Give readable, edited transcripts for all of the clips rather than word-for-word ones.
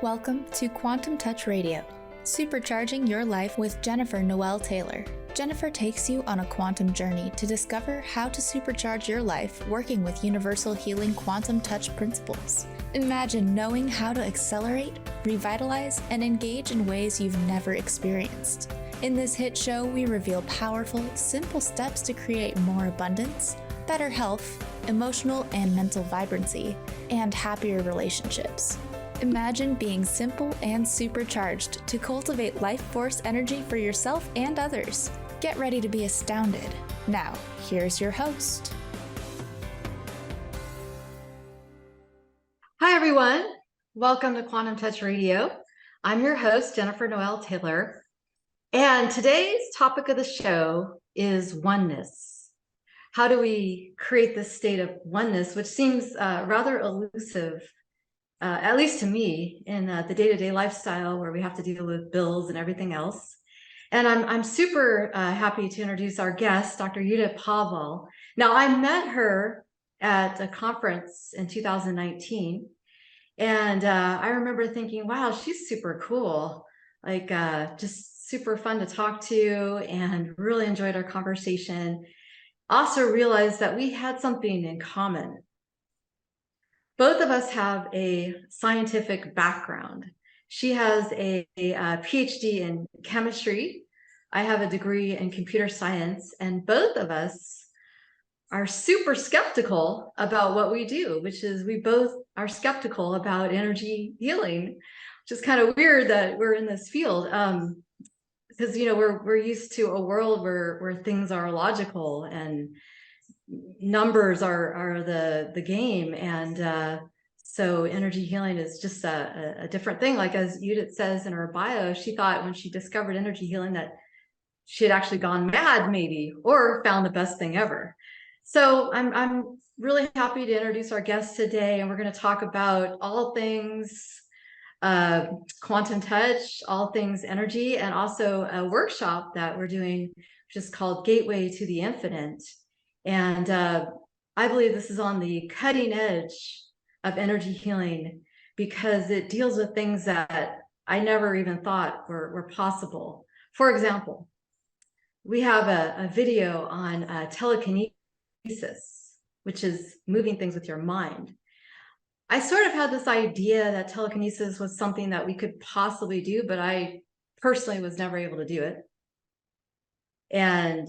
Welcome to Quantum Touch Radio, supercharging your life with Jennifer Noel Taylor. Jennifer takes you on a quantum journey to discover how to supercharge your life working with universal healing quantum touch principles. Imagine knowing how to accelerate, revitalize, and engage in ways you've never experienced. In this hit show, we reveal powerful, simple steps to create more abundance, better health, emotional and mental vibrancy, and happier relationships. Imagine being simple and supercharged to cultivate life force energy for yourself and others. Get ready to be astounded. Now, here's your host. Hi, everyone. Welcome to Quantum Touch Radio. I'm your host, Jennifer Noel Taylor. And today's topic of the show is oneness. How do we create this state of oneness, which seems rather elusive, at least to me, in the day-to-day lifestyle where we have to deal with bills and everything else. And I'm super happy to introduce our guest, Dr. Yuda Pavel. Now, I met her at a conference in 2019, and I remember thinking, wow, she's super cool, like just super fun to talk to, and really enjoyed our conversation. Also realized that we had something in common. Both of us have a scientific background. She has a PhD in chemistry. I have a degree in computer science, and both of us are super skeptical about what we do, which is we both are skeptical about energy healing, which is kind of weird that we're in this field, because we're used to a world where things are logical and numbers are the game, and so energy healing is just a different thing. Like as Judith says in her bio, she thought when she discovered energy healing that she had actually gone mad, maybe, or found the best thing ever. So I'm really happy to introduce our guest today, and we're going to talk about all things quantum touch, all things energy, and also a workshop that we're doing, which is called Gateway to the Infinite. And I believe this is on the cutting edge of energy healing because it deals with things that I never even thought were possible. For example, we have a video on telekinesis, which is moving things with your mind. I sort of had this idea that telekinesis was something that we could possibly do, but I personally was never able to do it. And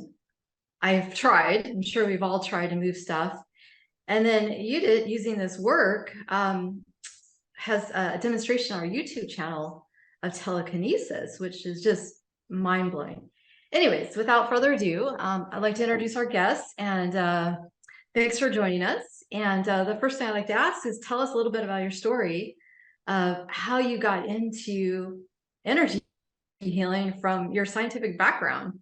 I've tried, I'm sure we've all tried to move stuff. And then Judith, using this work, has a demonstration on our YouTube channel of telekinesis, which is just mind-blowing. Anyways, without further ado, I'd like to introduce our guests, and thanks for joining us. And the first thing I'd like to ask is tell us a little bit about your story of how you got into energy healing from your scientific background.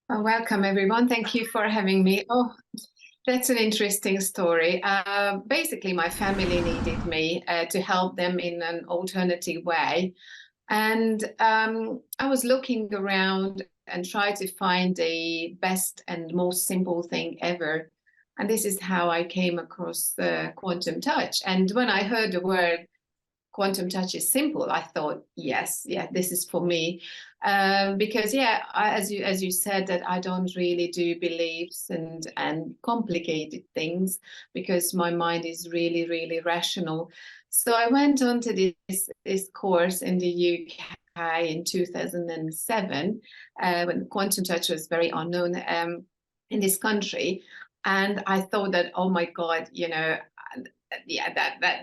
Welcome, everyone. Thank you for having me. Oh, that's an interesting story. Basically, my family needed me to help them in an alternative way. And I was looking around and tried to find the best and most simple thing ever. And this is how I came across quantum touch. And when I heard the word quantum touch is simple, I thought, yes, this is for me. Because as you said, that I don't really do beliefs and complicated things because my mind is really, really rational. So I went on to this course in the UK in 2007 when quantum touch was very unknown in this country. And I thought that, oh my God,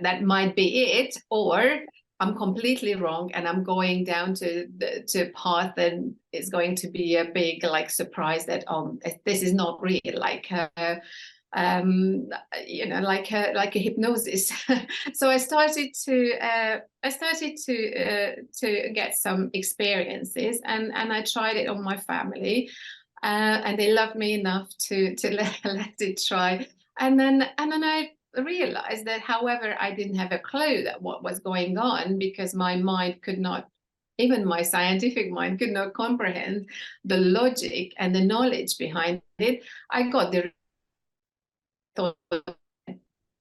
that might be it, or I'm completely wrong and I'm going down to a path that is going to be a big surprise that this is not real, like a hypnosis. So I started to get some experiences, and I tried it on my family, and they loved me enough to let it try, and then I realized that, however, I didn't have a clue that what was going on because my mind could not even my scientific mind could not comprehend the logic and the knowledge behind it. I got the thought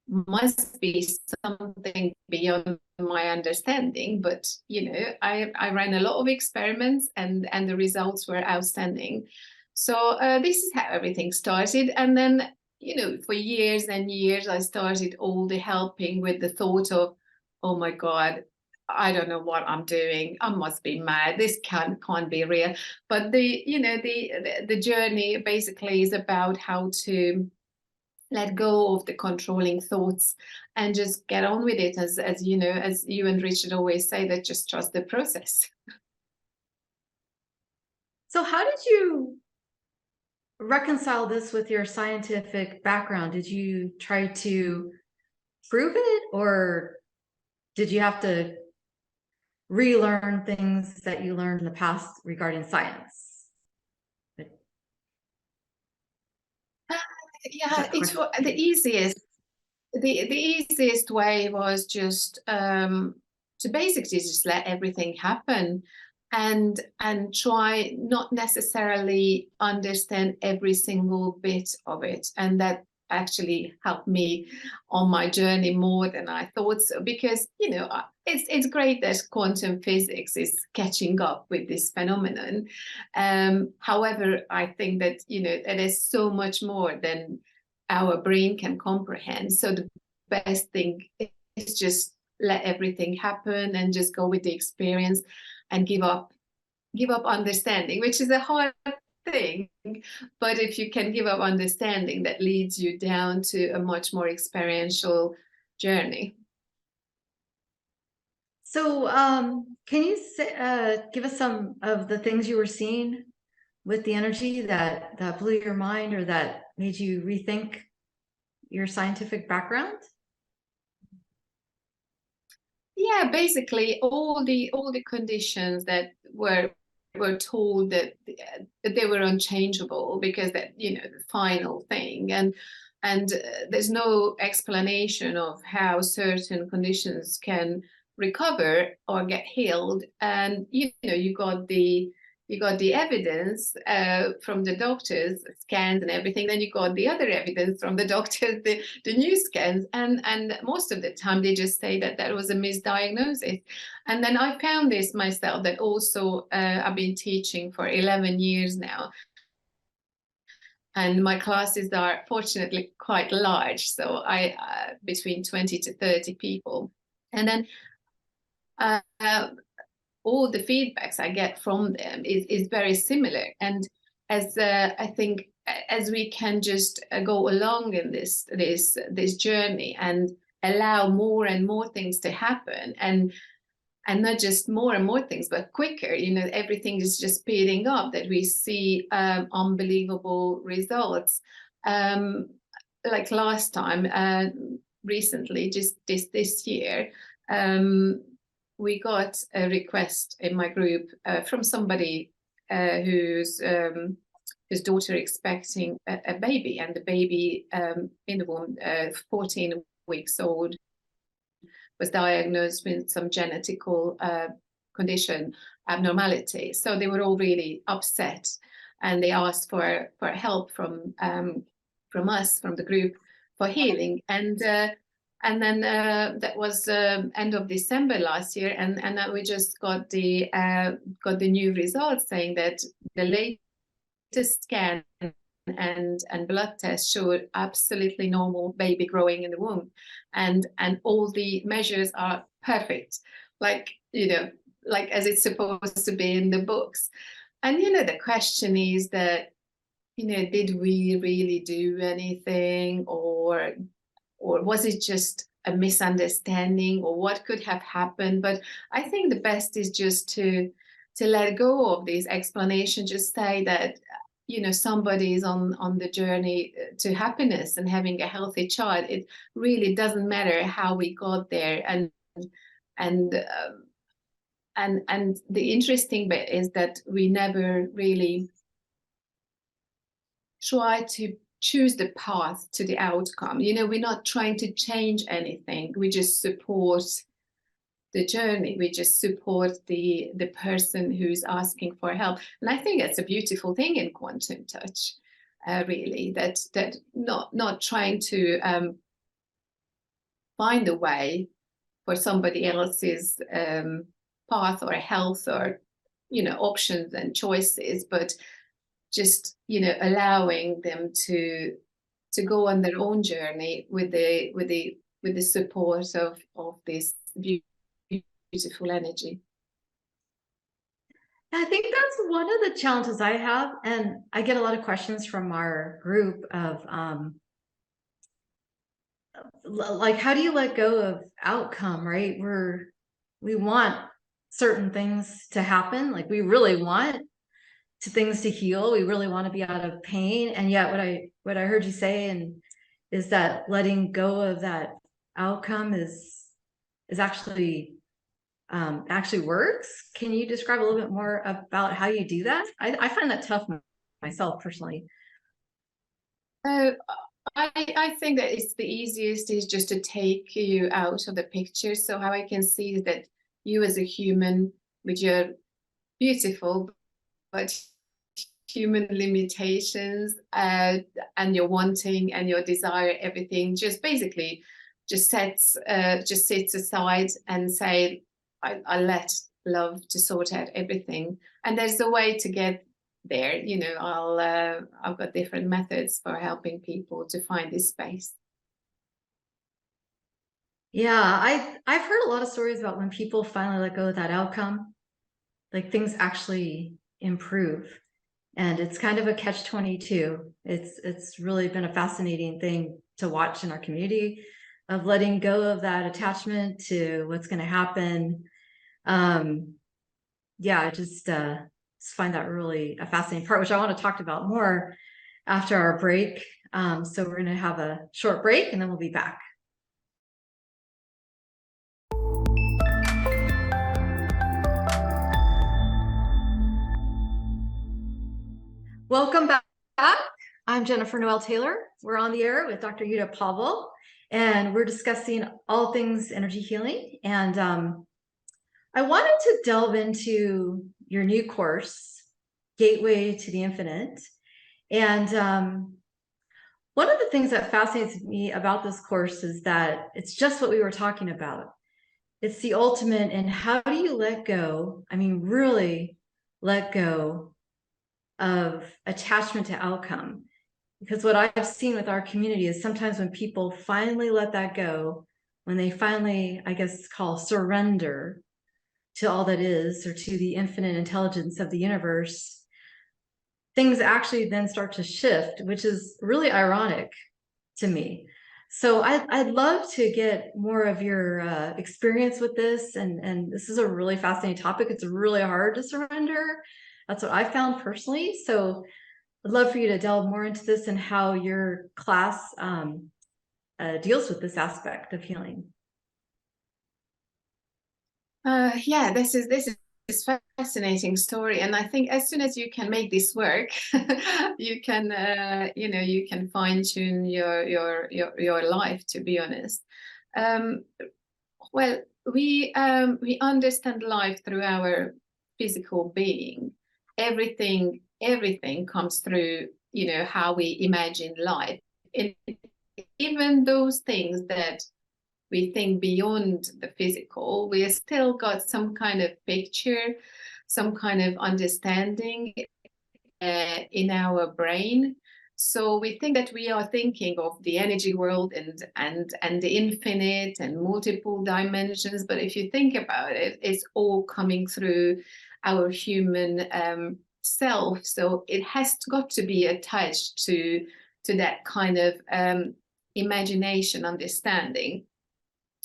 must be something beyond my understanding, but I ran a lot of experiments, and the results were outstanding. So this is how everything started. And then for years and years I started all the helping with the thought of, oh my God, I don't know what I'm doing. I must be mad. This can't be real. But the journey basically is about how to let go of the controlling thoughts and just get on with it, as you and Richard always say, that just trust the process. So how did you reconcile this with your scientific background? Did you try to prove it, or did you have to relearn things that you learned in the past regarding science? Yeah, it's the easiest. The easiest way was just to basically just let everything happen, and try not necessarily understand every single bit of it. And that actually helped me on my journey more than I thought so, because it's great that quantum physics is catching up with this phenomenon. However, I think that it is so much more than our brain can comprehend. So the best thing is just let everything happen and just go with the experience and give up understanding, which is a hard thing. But if you can give up understanding, that leads you down to a much more experiential journey. So can you give us some of the things you were seeing with the energy that blew your mind, or that made you rethink your scientific background? Yeah, basically all the conditions that were told that they were unchangeable, because that the final thing, and there's no explanation of how certain conditions can recover or get healed. And you got the evidence from the doctors, scans and everything. Then you got the other evidence from the doctors, the new scans, and most of the time they just say that was a misdiagnosis. And then I found this myself, that also I've been teaching for 11 years now, and my classes are fortunately quite large, so I between 20 to 30 people. And then all the feedbacks I get from them is very similar. And as I think as we can just go along in this journey and allow more and more things to happen, and not just more and more things, but quicker, everything is just speeding up, that we see unbelievable results. Like last time, recently, just this year, we got a request in my group from somebody whose daughter expecting a baby, and the baby in the womb, 14 weeks old, was diagnosed with some genetical condition, abnormality. So they were all really upset, and they asked for help from us, from the group, for healing. And then that was end of December last year, and then we just got the new results saying that the latest scan and blood test showed absolutely normal baby growing in the womb, and all the measures are perfect, like as it's supposed to be in the books. And the question is that did we really do anything, or was it just a misunderstanding, or what could have happened? But I think the best is just to let go of these explanations, just say that somebody is on the journey to happiness and having a healthy child. It really doesn't matter how we got there. And the interesting bit is that we never really try to choose the path to the outcome. We're not trying to change anything. We just support the journey. We just support the person who's asking for help. And I think it's a beautiful thing in quantum touch, really, that not trying to find a way for somebody else's path or health or options and choices, but just allowing them to go on their own journey with the support of this beautiful energy. I think that's one of the challenges I have, and I get a lot of questions from our group of like, how do you let go of outcome, right? We want certain things to happen, like we really want things to heal, we really want to be out of pain, and yet what I heard you say is that letting go of that outcome is actually works. Can you describe a little bit more about how you do that? I find that tough myself personally. I think that it's the easiest is just to take you out of the picture. So how I can see is that you as a human with your beautiful but human limitations and your wanting and your desire, everything just basically just sits aside and say, I let love to sort out everything. And there's a way to get there. I've got different methods for helping people to find this space. Yeah, I've heard a lot of stories about when people finally let go of that outcome, like things actually improve. And it's kind of a catch-22. It's really been a fascinating thing to watch in our community, of letting go of that attachment to what's going to happen. Yeah, I just find that really a fascinating part, which I want to talk about more after our break. So we're going to have a short break and then we'll be back. Welcome back. I'm Jennifer Noel Taylor. We're on the air with Dr. Yuda Pavel, and we're discussing all things energy healing. And I wanted to delve into your new course, Gateway to the Infinite. And one of the things that fascinates me about this course is that it's just what we were talking about. It's the ultimate in how do you let go, I mean, really let go of attachment to outcome. Because what I've seen with our community is sometimes when people finally let that go, when they finally, I guess, call surrender to all that is, or to the infinite intelligence of the universe, things actually then start to shift, which is really ironic to me. So I'd love to get more of your experience with this. And this is a really fascinating topic. It's really hard to surrender. That's what I found personally. So I'd love for you to delve more into this and how your class deals with this aspect of healing. Yeah, this is a fascinating story, and I think as soon as you can make this work, you can you can fine tune your life. To be honest, well, we understand life through our physical being. Everything comes through how we imagine life, and even those things that we think beyond the physical, we still got some kind of picture, some kind of understanding in our brain. So we think that we are thinking of the energy world and the infinite and multiple dimensions. But if you think about it, it's all coming through our human self. So it has got to be attached to that kind of imagination, understanding.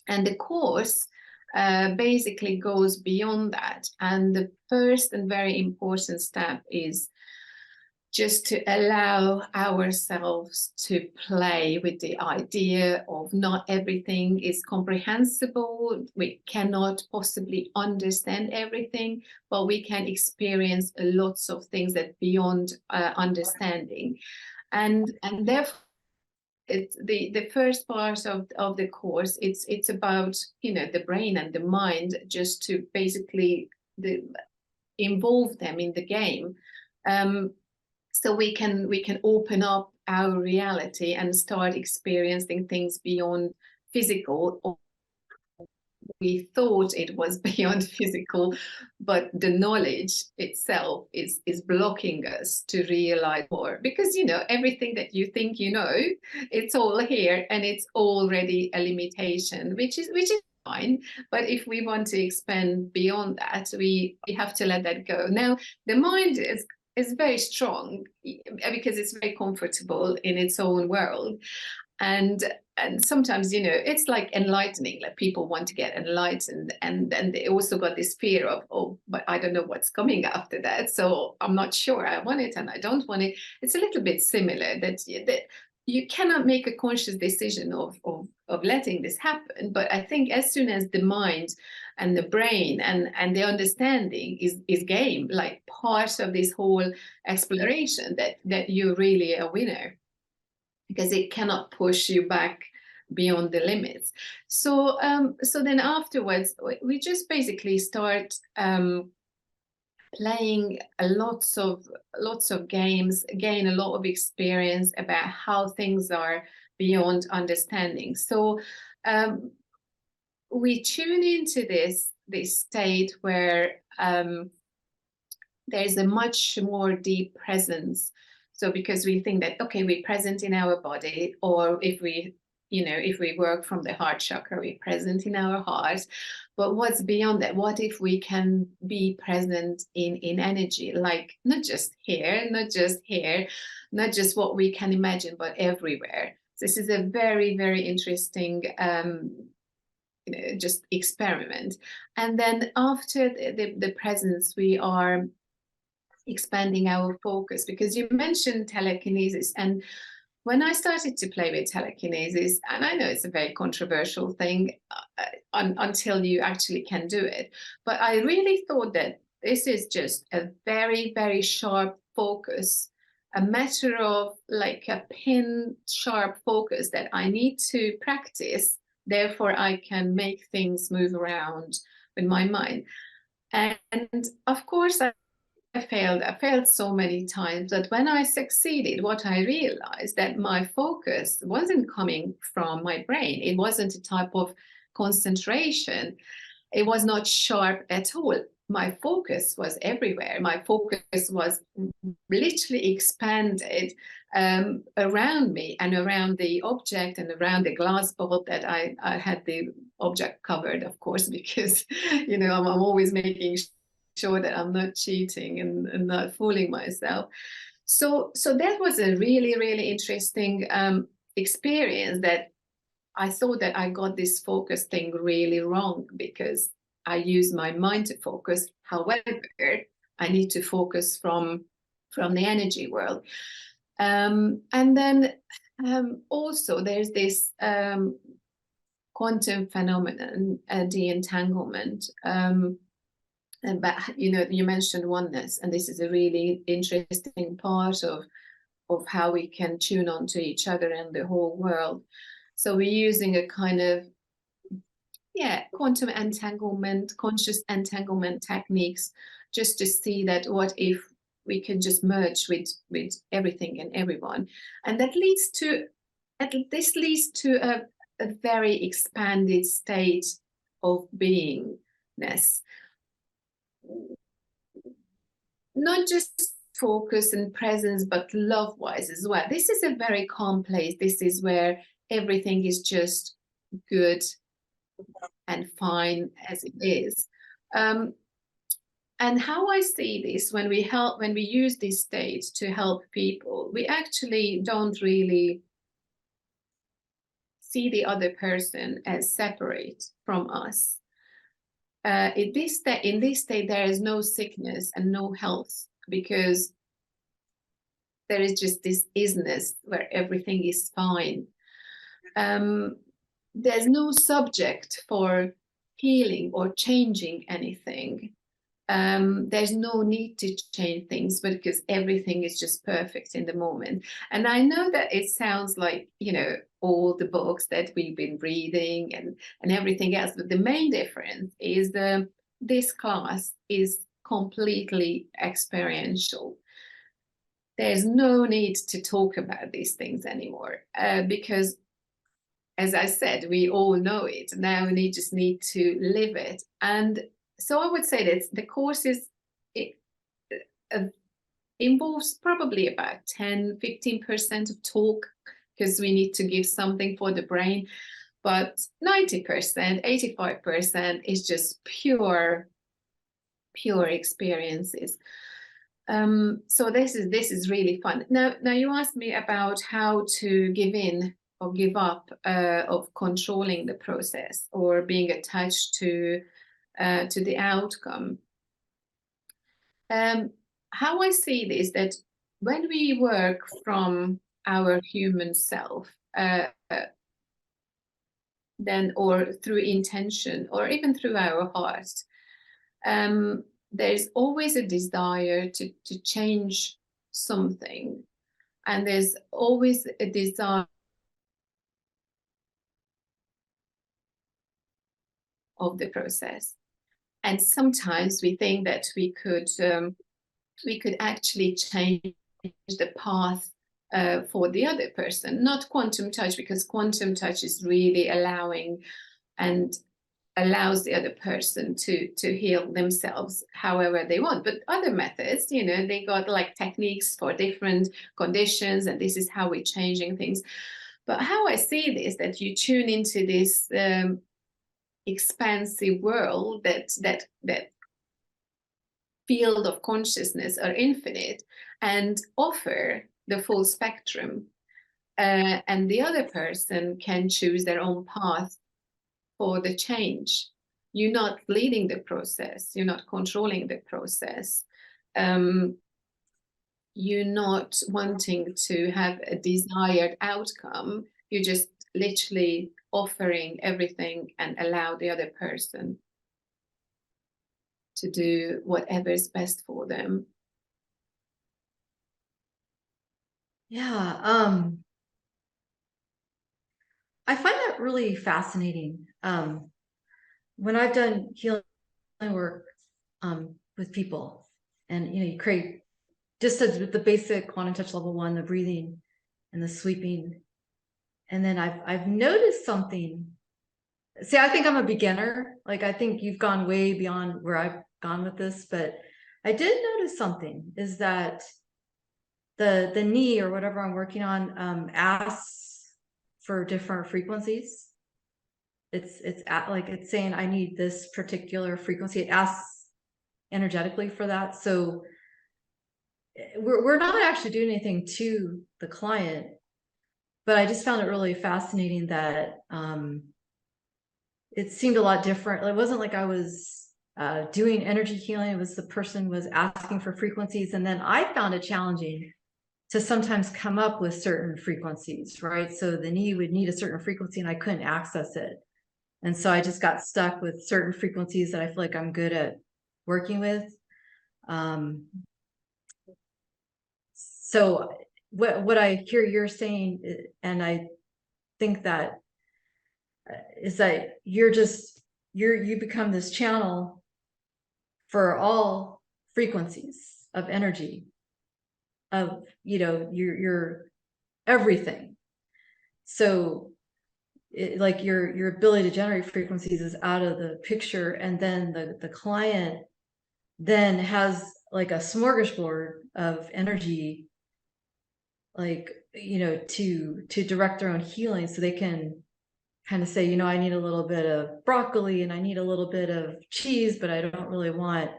And the course basically goes beyond that. And the first and very important step is just to allow ourselves to play with the idea of not everything is comprehensible. We cannot possibly understand everything, but we can experience lots of things that beyond understanding. And therefore, it's the first part of the course. It's about, the brain and the mind, just to basically involve them in the game, so we can open up our reality and start experiencing things beyond physical. We thought it was beyond physical, but the knowledge itself is blocking us to realize more, because everything that you think it's all here, and it's already a limitation, which is fine. But if we want to expand beyond that, we have to let that go. Now, the mind is very strong because it's very comfortable in its own world. And sometimes, it's like enlightening, like people want to get enlightened, and then they also got this fear of, oh, but I don't know what's coming after that, so I'm not sure I want it and I don't want it. It's a little bit similar, that you cannot make a conscious decision of letting this happen. But I think as soon as the mind and the brain and the understanding is game, like part of this whole exploration, that you're really a winner, because it cannot push you back beyond the limits. So then afterwards, we just basically start playing lots of games, gain a lot of experience about how things are beyond understanding. So we tune into this state where there's a much more deep presence. So because we think that, okay, we're present in our body, or if we work from the heart chakra, we're present in our heart. But what's beyond that? What if we can be present in energy, like not just here, not just what we can imagine, but everywhere. This is a very, very interesting just experiment. And then after the presence, we are expanding our focus, because you mentioned telekinesis. And when I started to play with telekinesis, and I know it's a very controversial thing until you actually can do it, but I really thought that this is just a very, very sharp focus, a matter of like a pin sharp focus that I need to practice. Therefore, I can make things move around with my mind. And of course, I failed so many times that when I succeeded, what I realized, that my focus wasn't coming from my brain. It wasn't a type of concentration. It was not sharp at all. My focus was everywhere. My focus was literally expanded around me and around the object and around the glass bowl that I had the object covered, of course, because, I'm always making sure that I'm not cheating and not fooling myself. So that was a really, really interesting experience, that I thought that I got this focus thing really wrong, because I use my mind to focus. However, I need to focus from the energy world. And then also there's this quantum phenomenon, the entanglement. But you mentioned oneness, and this is a really interesting part of how we can tune on to each other and the whole world. So we're using a kind of quantum entanglement, conscious entanglement techniques, just to see that what if we can just merge with everything and everyone. And that leads to a very expanded state of beingness. Not just focus and presence, but love-wise as well. This is a very calm place. This is where everything is just good and fine as it is. And how I see this, when we use this state to help people, we actually don't really see the other person as separate from us. In this state, there is no sickness and no health, because there is just this isness where everything is fine. There's no subject for healing or changing anything. there's no need to change things because everything is just perfect in the moment. And I know that it sounds like, all the books that we've been reading and everything else, but the main difference is this class is completely experiential. There's no need to talk about these things anymore, because, as I said, we all know it. Now we just need to live it. And so I would say that the course involves probably about 10-15% of talk, because we need to give something for the brain. But 90%, 85% is just pure experiences. So this is really fun. Now you asked me about how to give in or give up of controlling the process or being attached to the outcome. How I see this, that when we work from our human self, then, or through intention, or even through our heart, there's always a desire to change something, and there's always a desire of the process. And sometimes we think that we could actually change the path for the other person, not quantum touch, because quantum touch is really allowing and allows the other person to heal themselves however they want. But other methods, they got like techniques for different conditions, and this is how we're changing things. But how I see this, that you tune into this expansive world, that field of consciousness are infinite, and offer the full spectrum, and the other person can choose their own path for the change. You're not leading the process, you're not controlling the process, you're not wanting to have a desired outcome, you're just literally offering everything and allow the other person to do whatever is best for them. Yeah, I find that really fascinating. When I've done healing work with people, and you create just the basic quantum touch level 1, the breathing and the sweeping, and then I've noticed something. See, I think I'm a beginner. Like, I think you've gone way beyond where I've gone with this, but I did notice something, is that the knee, or whatever I'm working on, asks for different frequencies. It's saying, I need this particular frequency. It asks energetically for that. So we're not actually doing anything to the client, but I just found it really fascinating that it seemed a lot different. It wasn't like I was doing energy healing. It was the person was asking for frequencies, and then I found it challenging to sometimes come up with certain frequencies, right? So the knee would need a certain frequency and I couldn't access it. And so I just got stuck with certain frequencies that I feel like I'm good at working with. So what I hear you're saying, and I think that is that you become this channel for all frequencies of energy, of your everything. So like your ability to generate frequencies is out of the picture, and then the client then has like a smorgasbord of energy, like to direct their own healing. So they can kind of say, I need a little bit of broccoli and I need a little bit of cheese, but I don't really want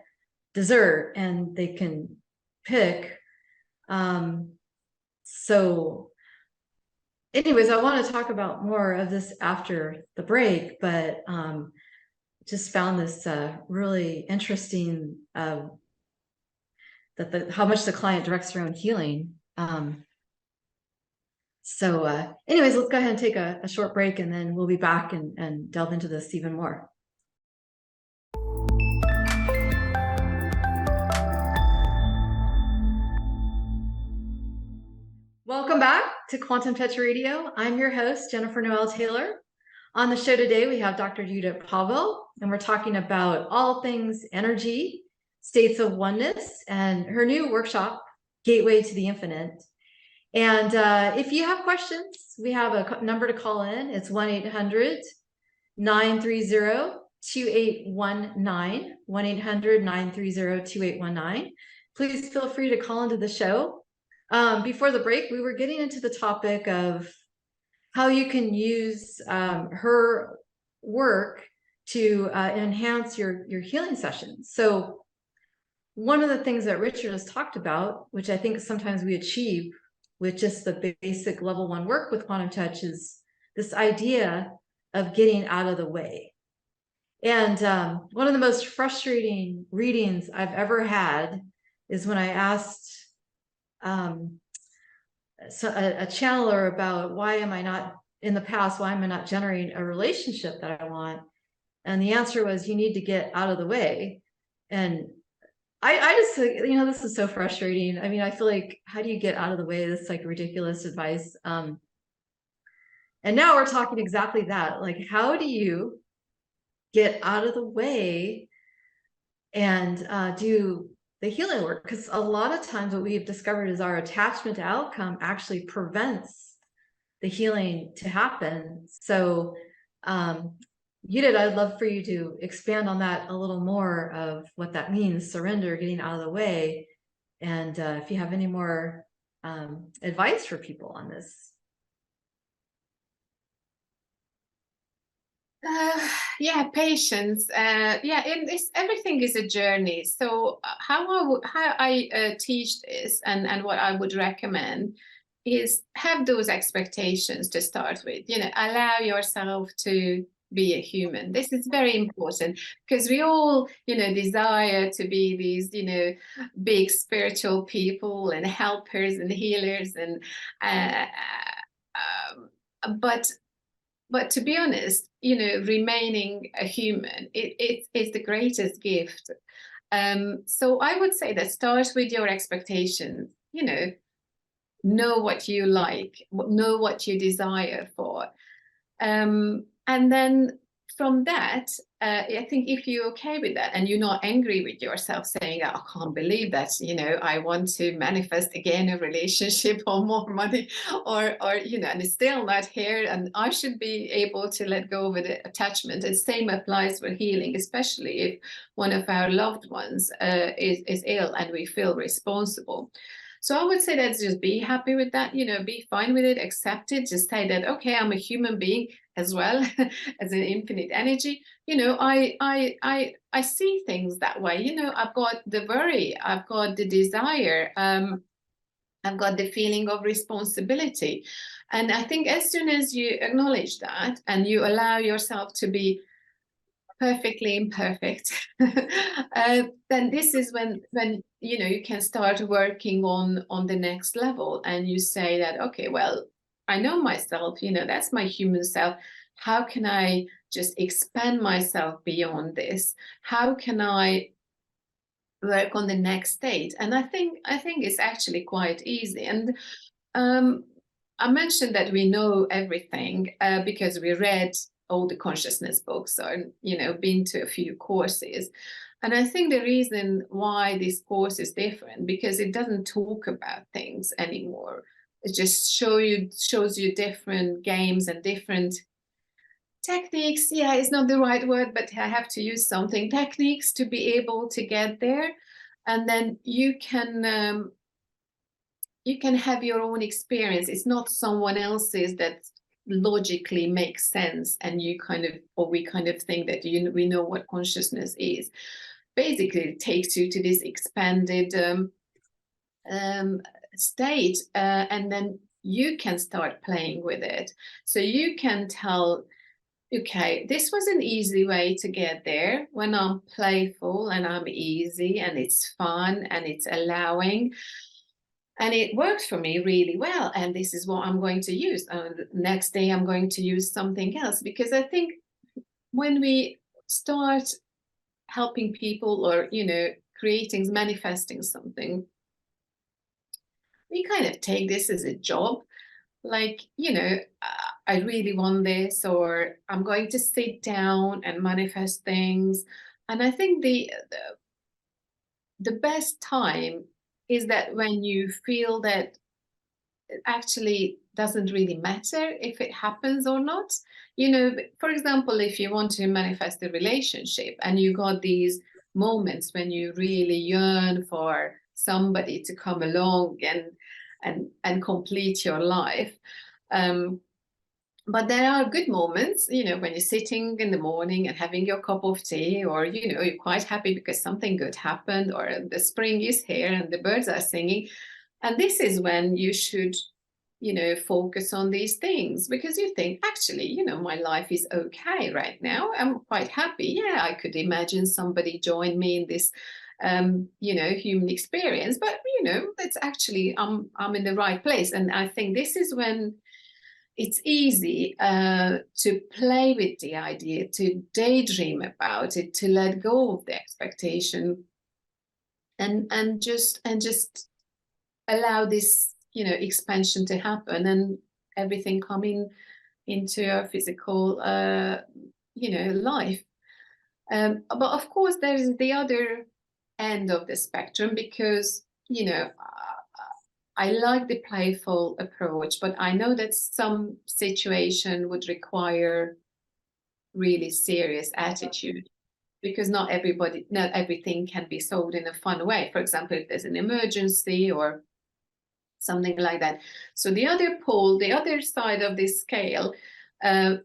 dessert, and they can pick. So anyways, I want to talk about more of this after the break, but just found this really interesting, that how much the client directs their own healing. So anyways, let's go ahead and take a short break, and then we'll be back and delve into this even more. Welcome back to Quantum Touch Radio. I'm your host, Jennifer Noel Taylor. On the show today, we have Dr. Yuda Pavel, and we're talking about all things energy, states of oneness, and her new workshop, Gateway to the Infinite. And if you have questions, we have a number to call in. It's 1-800-930-2819, 1-800-930-2819. Please feel free to call into the show. Before the break, we were getting into the topic of how you can use her work to enhance your healing sessions. So one of the things that Richard has talked about, which I think sometimes we achieve with just the basic level 1 work with quantum touch, is this idea of getting out of the way. And one of the most frustrating readings I've ever had is when I asked so a channeler about why am I not generating a relationship that I want? And the answer was, you need to get out of the way. And I just, this is so frustrating. I mean, I feel like, how do you get out of the way? This is like ridiculous advice. And now we're talking exactly that. Like, how do you get out of the way and do the healing work? Because a lot of times what we've discovered is our attachment to outcome actually prevents the healing to happen. So Judit, I'd love for you to expand on that a little more, of what that means, surrender, getting out of the way, and if you have any more advice for people on this. Yeah, patience. Everything is a journey. So how I teach this, and what I would recommend is have those expectations to start with. Allow yourself to be a human. This is very important, because we all, desire to be these, big spiritual people and helpers and healers, and but to be honest, remaining a human, it's the greatest gift. So I would say that start with your expectations. Know what you like, know what you desire for, and then from that, I think if you're okay with that and you're not angry with yourself saying, I can't believe that, I want to manifest again a relationship or more money, or and it's still not here, and I should be able to let go of the attachment. And same applies for healing, especially if one of our loved ones is ill and we feel responsible. So I would say that just be happy with that, be fine with it, accept it, just say that, okay, I'm a human being as well as an infinite energy. I see things that way. I've got the worry, I've got the desire, I've got the feeling of responsibility. And I think as soon as you acknowledge that and you allow yourself to be perfectly imperfect, then this is when you can start working on the next level, and you say that, okay, well, I know myself, that's my human self. How can I just expand myself beyond this? How can I work on the next state? And I think it's actually quite easy. And I mentioned that we know everything because we read all the consciousness books, or been to a few courses. And I think the reason why this course is different, because it doesn't talk about things anymore. It just shows you different games and different techniques. Yeah, it's not the right word, but I have to use something. Techniques to be able to get there, and then you can have your own experience. It's not someone else's that logically makes sense, and we kind of think that we know what consciousness is. Basically, it takes you to this expanded state, and then you can start playing with it. So you can tell, okay, this was an easy way to get there, when I'm playful and I'm easy and it's fun and it's allowing. And it worked for me really well. And this is what I'm going to use. The next day, I'm going to use something else. Because I think when we start helping people, or, creating, manifesting something, we kind of take this as a job. Like, I really want this, or I'm going to sit down and manifest things. And I think the best time is that when you feel that it actually doesn't really matter if it happens or not. For example, if you want to manifest a relationship and you got these moments when you really yearn for somebody to come along and complete your life. But there are good moments, when you're sitting in the morning and having your cup of tea, or, you're quite happy because something good happened, or the spring is here and the birds are singing. And this is when you should, focus on these things, because you think, actually, my life is okay right now. I'm quite happy. Yeah, I could imagine somebody join me in this, human experience. But, that's actually, I'm in the right place. And I think this is when it's easy to play with the idea, to daydream about it, to let go of the expectation, and just allow this, expansion to happen, and everything coming into your physical, life. But of course, there is the other end of the spectrum, because, I like the playful approach, but I know that some situation would require really serious attitude, because not everything can be solved in a fun way. For example, if there's an emergency or something like that. So the other pole, the other side of this scale,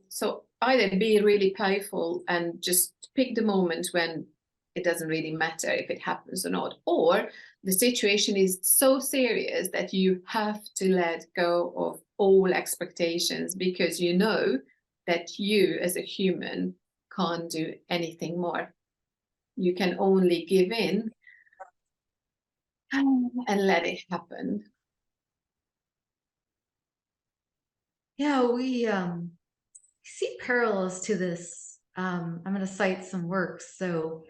so either be really playful and just pick the moment when it doesn't really matter if it happens or not, or the situation is so serious that you have to let go of all expectations, because you know that you as a human can't do anything more. You can only give in and let it happen. Yeah, we see parallels to this. I'm going to cite some works. So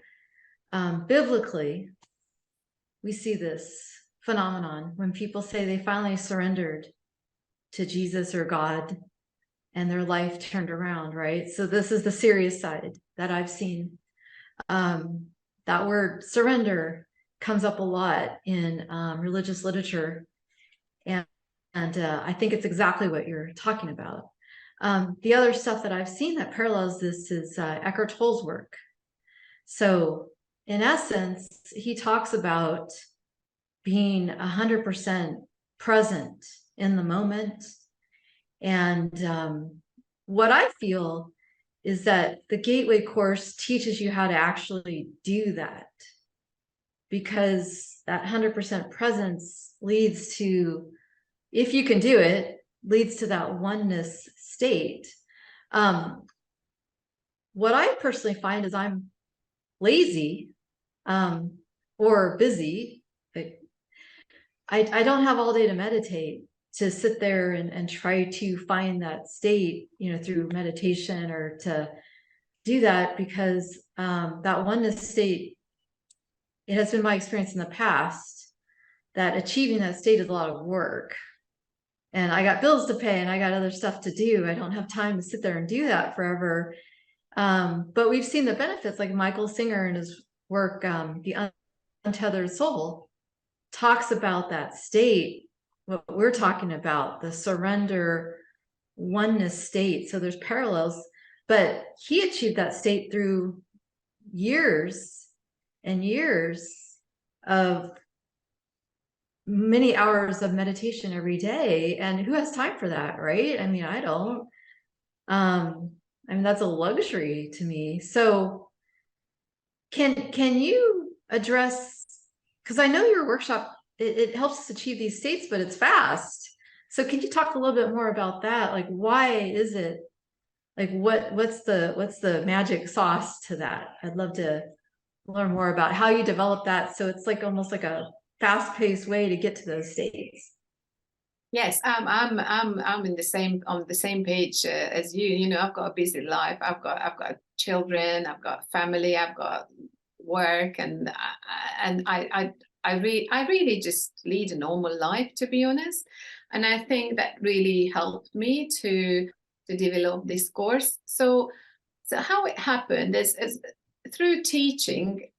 biblically, we see this phenomenon when people say they finally surrendered to Jesus or God and their life turned around, right? So this is the serious side that I've seen. That word surrender comes up a lot in religious literature. And I think it's exactly what you're talking about. The other stuff that I've seen that parallels this is Eckhart Tolle's work. So in essence, he talks about being 100% present in the moment. And what I feel is that the Gateway course teaches you how to actually do that, because that 100% presence leads to, if you can do it, leads to that oneness state. What I personally find is I'm lazy or busy. I don't have all day to meditate, to sit there and try to find that state, through meditation, or to do that, because that oneness state, it has been my experience in the past that achieving that state is a lot of work. And I got bills to pay and I got other stuff to do. I don't have time to sit there and do that forever. But we've seen the benefits, like Michael Singer in his work, The Untethered Soul, talks about that state, what we're talking about, the surrender oneness state. So there's parallels, but he achieved that state through years and years of many hours of meditation every day. And who has time for that, right? I mean, I don't. That's a luxury to me. So can you address, because I know your workshop, it helps us achieve these states, but it's fast. So can you talk a little bit more about that? Like, why is it, like, what's the magic sauce to that? I'd love to learn more about how you develop that, so it's like almost like a fast-paced way to get to those states. Yes, I'm on the same page as you. I've got a busy life. I've got children. I've got family. I've got work, and I really just lead a normal life, to be honest. And I think that really helped me to develop this course. So how it happened is through teaching,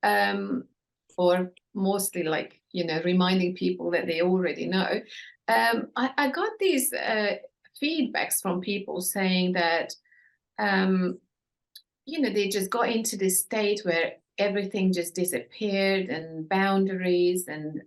or mostly like, reminding people that they already know. I got these feedbacks from people saying that, they just got into this state where everything just disappeared, and boundaries and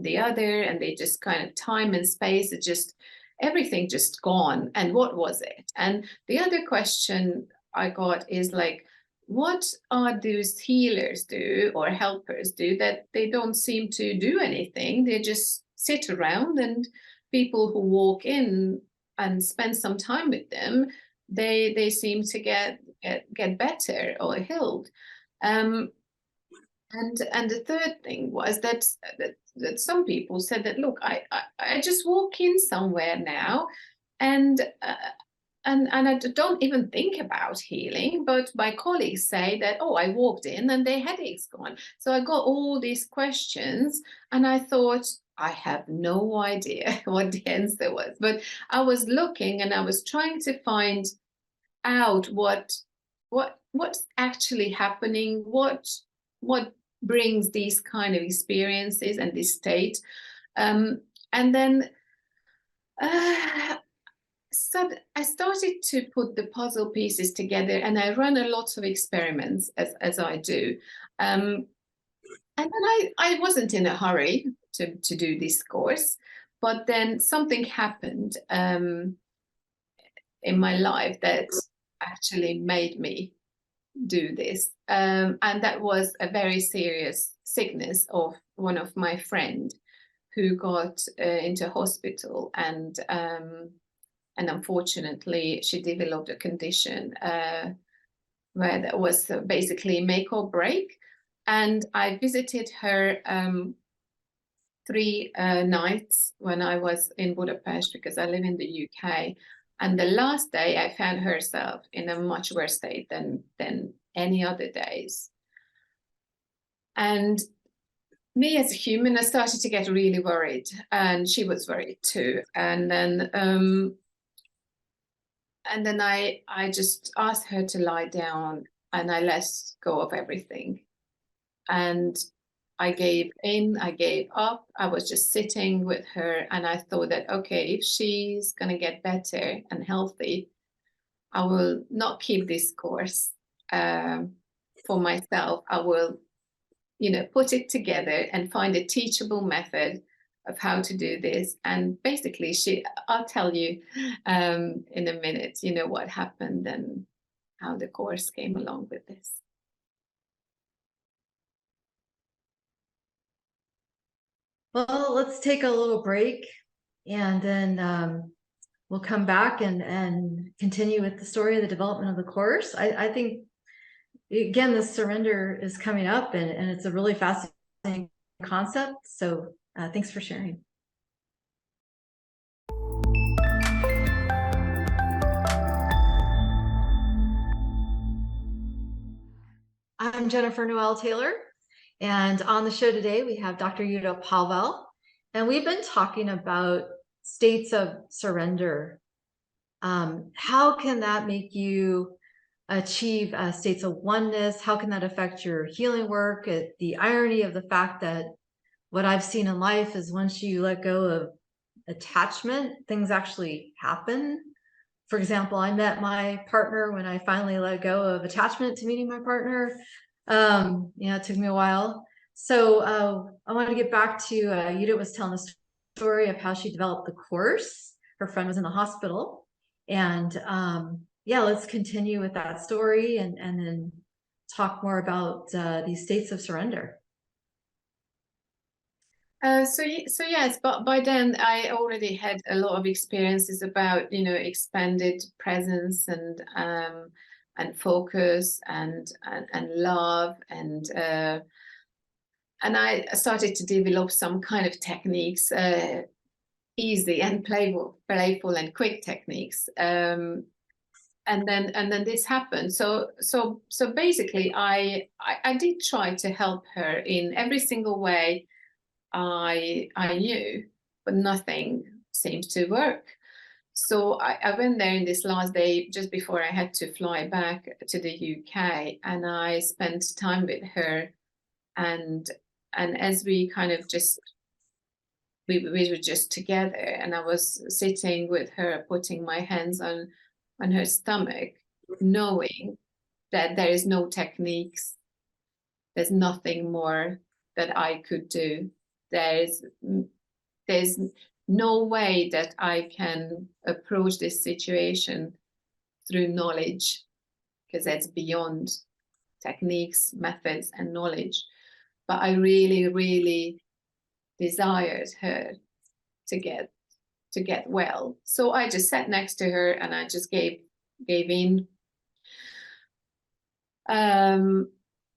the other, and they just kind of time and space, it just, everything just gone. And what was it? And the other question I got is like, what are those healers do or helpers do that they don't seem to do anything? They just sit around, and people who walk in and spend some time with them, they seem to get better or healed. And the third thing was that some people said that, look, I just walk in somewhere now, and I don't even think about healing, but my colleagues say that, oh, I walked in and their headache's gone. So I got all these questions, and I thought, I have no idea what the answer was. But I was looking, and I was trying to find out what's actually happening, what brings these kind of experiences and this state. And then so I started to put the puzzle pieces together, and I run a lot of experiments as I do. And then I wasn't in a hurry to do this course, but then something happened in my life that actually made me do this. And that was a very serious sickness of one of my friend who got into hospital, and unfortunately she developed a condition where that was basically make or break. And I visited her 3 nights when I was in Budapest, because I live in the UK. And the last day I found herself in a much worse state than any other days. And me as a human, I started to get really worried, and she was worried too. And then I just asked her to lie down, and I let go of everything. And I gave in, I gave up. I was just sitting with her, and I thought that, okay, if she's going to get better and healthy, I will not keep this course for myself. I will, put it together and find a teachable method of how to do this. And basically, I'll tell you in a minute, what happened and how the course came along with this. Well, let's take a little break, and then we'll come back and continue with the story of the development of the course. I think, again, the surrender is coming up, and it's a really fascinating concept. So thanks for sharing. I'm Jennifer Noel Taylor, and on the show today we have Dr. Yuda Pavel, and we've been talking about states of surrender. How can that make you achieve states of oneness? How can that affect your healing work? The irony of the fact that what I've seen in life is once you let go of attachment, things actually happen. For example, I met my partner when I finally let go of attachment to meeting my partner. It took me a while. So I want to get back to Yuda was telling the story of how she developed the course. Her friend was in the hospital. And let's continue with that story and then talk more about these states of surrender. So yes, but by then I already had a lot of experiences about, expanded presence and focus and love, and I started to develop some kind of techniques, easy and playful and quick techniques. And then this happened. So basically, I did try to help her in every single way I knew, but nothing seemed to work. So I went there in this last day just before I had to fly back to the UK, and I spent time with her, and as we kind of just we were just together, and I was sitting with her, putting my hands on her stomach, knowing that there is no techniques, there's nothing more that I could do. There's no way that I can approach this situation through knowledge, because that's beyond techniques, methods, and knowledge. But I really, really desired her to get well. So I just sat next to her and I just gave in.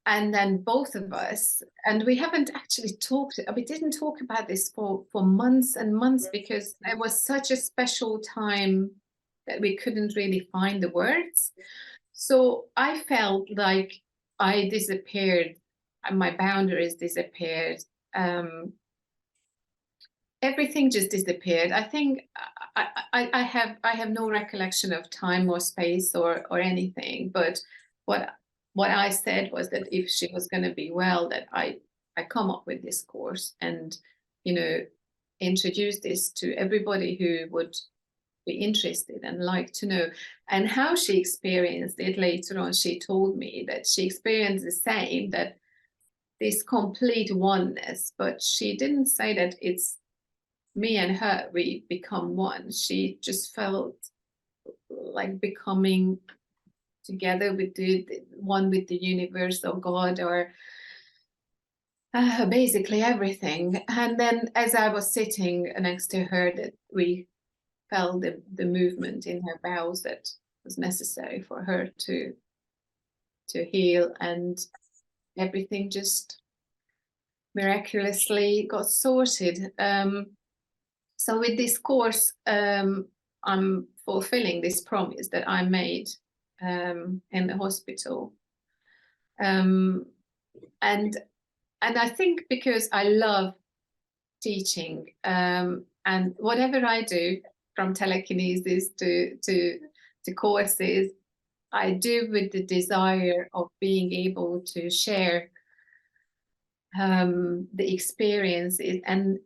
And then both of us, and we haven't actually we didn't talk about this for months and months, because it was such a special time that we couldn't really find the words. So I felt like I disappeared, and my boundaries disappeared. Everything just disappeared. I think I have no recollection of time or space or anything, but what I said was that if she was going to be well, that I come up with this course and, introduce this to everybody who would be interested and like to know. And how she experienced it later on, she told me that she experienced the same, that this complete oneness, but she didn't say that it's me and her, we become one. She just felt like becoming together with the one with the universe or God, or basically everything. And then as I was sitting next to her, that we felt the movement in her bowels that was necessary for her to heal, and everything just miraculously got sorted. So with this course, I'm fulfilling this promise that I made in the hospital. And I think because I love teaching, and whatever I do, from telekinesis to courses, I do with the desire of being able to share the experiences and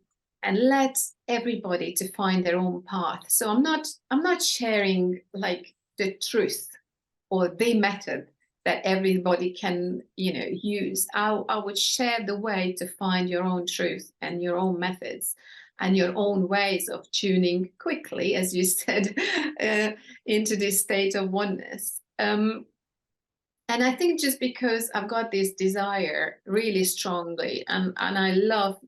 let everybody to find their own path. So I'm not sharing like the truth or the method that everybody can use. I would share the way to find your own truth and your own methods and your own ways of tuning quickly, as you said, into this state of oneness. And I think just because I've got this desire really strongly, and I love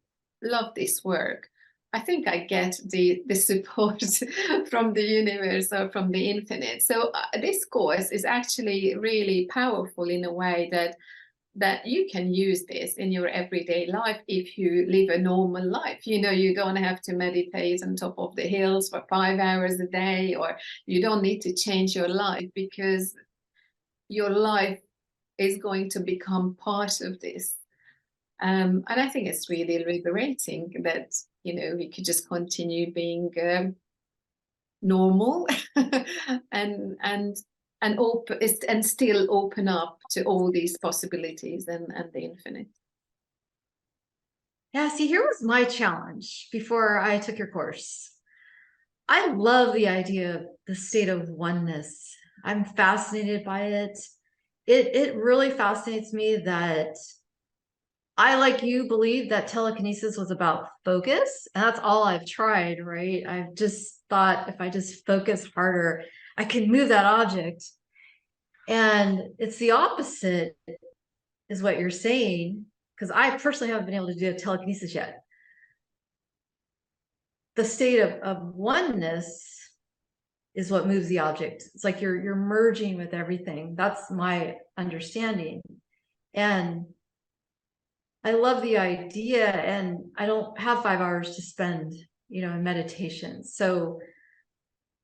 this work, I think I get the support from the universe or from the infinite. So this course is actually really powerful in a way that you can use this in your everyday life if you live a normal life. You don't have to meditate on top of the hills for 5 hours a day, or you don't need to change your life, because your life is going to become part of this. And I think it's really liberating that, we could just continue being normal and open, and still open up to all these possibilities and the infinite. Yeah, see, here was my challenge before I took your course. I love the idea of the state of oneness. I'm fascinated by it. It really fascinates me that I, like you, believe that telekinesis was about focus, and that's all I've tried, right? I've just thought if I just focus harder, I can move that object. And it's the opposite, is what you're saying, because I personally haven't been able to do telekinesis yet. The state of oneness is what moves the object. It's like you're merging with everything. That's my understanding. And I love the idea, and I don't have 5 hours to spend, in meditation. So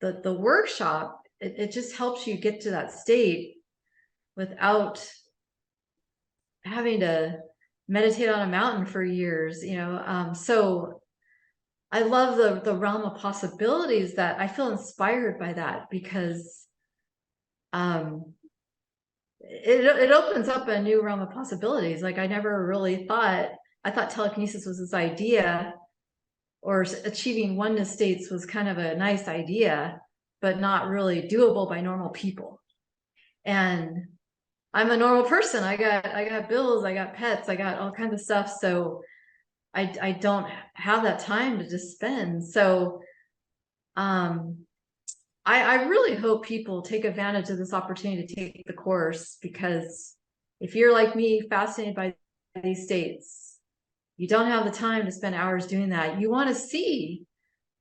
the workshop it just helps you get to that state without having to meditate on a mountain for years, so I love the realm of possibilities. That I feel inspired by that, because it opens up a new realm of possibilities. Like, I never really thought, I thought telekinesis was this idea, or achieving oneness states was kind of a nice idea, but not really doable by normal people. And I'm a normal person. I got bills, I got pets, I got all kinds of stuff. So I don't have that time to just spend. So I really hope people take advantage of this opportunity to take the course, because if you're like me, fascinated by these states, you don't have the time to spend hours doing that. You want to see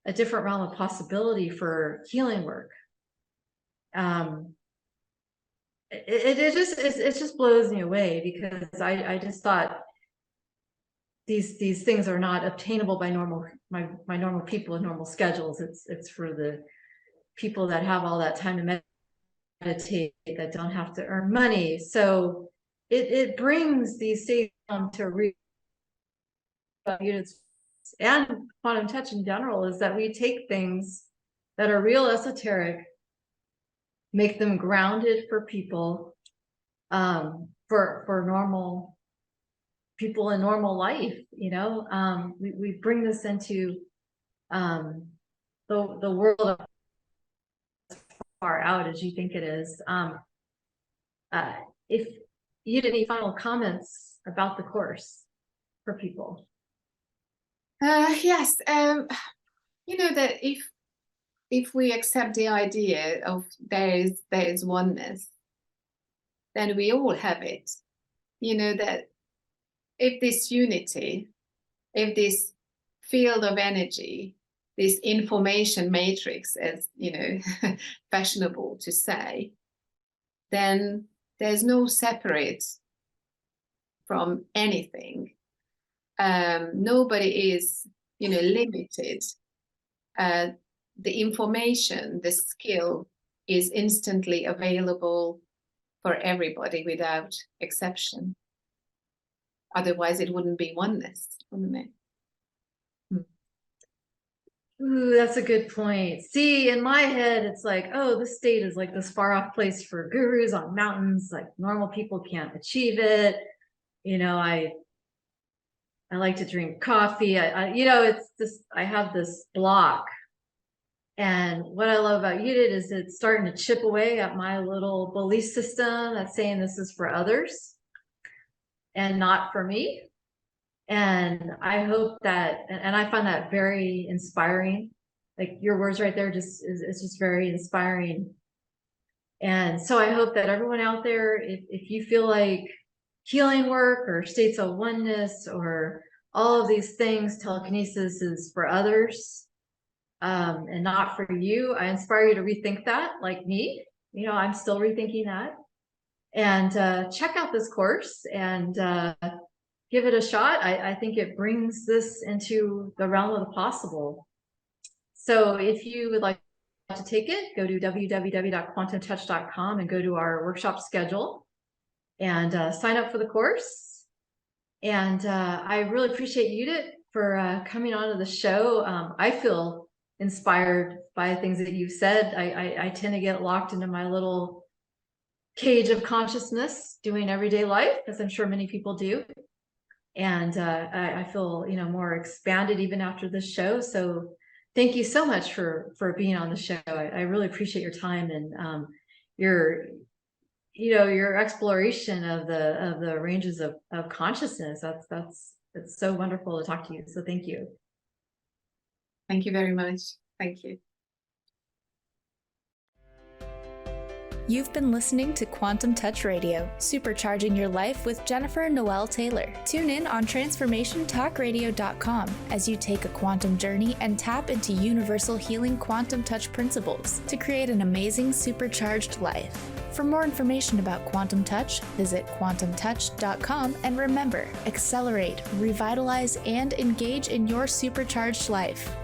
a different realm of possibility for healing work. It just blows me away, because I just thought these things are not obtainable by my normal people with normal schedules. It's for the people that have all that time to meditate, that don't have to earn money. So it brings these states to real units. And quantum touch in general is that we take things that are real esoteric, make them grounded for people, for normal people in normal life. We bring this into the world of far out as you think it is. If you had any final comments about the course for people. Yes, that if we accept the idea of there is oneness, then we all have it. That if this unity, if this field of energy, this information matrix, as fashionable to say, then there's no separate from anything. Nobody is limited. The information, the skill is instantly available for everybody without exception. Otherwise it wouldn't be oneness, wouldn't it? Ooh, that's a good point. See, in my head, it's like, oh, this state is like this far off place for gurus on mountains. Like, normal people can't achieve it. I like to drink coffee. It's just, I have this block. And what I love about Judit is it's starting to chip away at my little belief system that's saying this is for others and not for me. And I hope that, and I find that very inspiring. Like, your words right there it's just very inspiring. And so I hope that everyone out there, if you feel like healing work or states of oneness or all of these things, telekinesis is for others, and not for you, I inspire you to rethink that, like me. I'm still rethinking that. And check out this course and give it a shot. I think it brings this into the realm of the possible. So if you would like to take it, go to www.quantumtouch.com and go to our workshop schedule and sign up for the course. And I really appreciate Judit for coming onto the show. I feel inspired by things that you've said. I tend to get locked into my little cage of consciousness doing everyday life, as I'm sure many people do. And I feel, more expanded even after this show. So thank you so much for being on the show. I really appreciate your time and your exploration of the ranges of consciousness. It's so wonderful to talk to you. So thank you. Thank you very much. Thank you. You've been listening to Quantum Touch Radio, supercharging your life with Jennifer Noel Taylor. Tune in on transformationtalkradio.com as you take a quantum journey and tap into universal healing quantum touch principles to create an amazing supercharged life. For more information about Quantum Touch, visit quantumtouch.com, and remember, accelerate, revitalize, and engage in your supercharged life.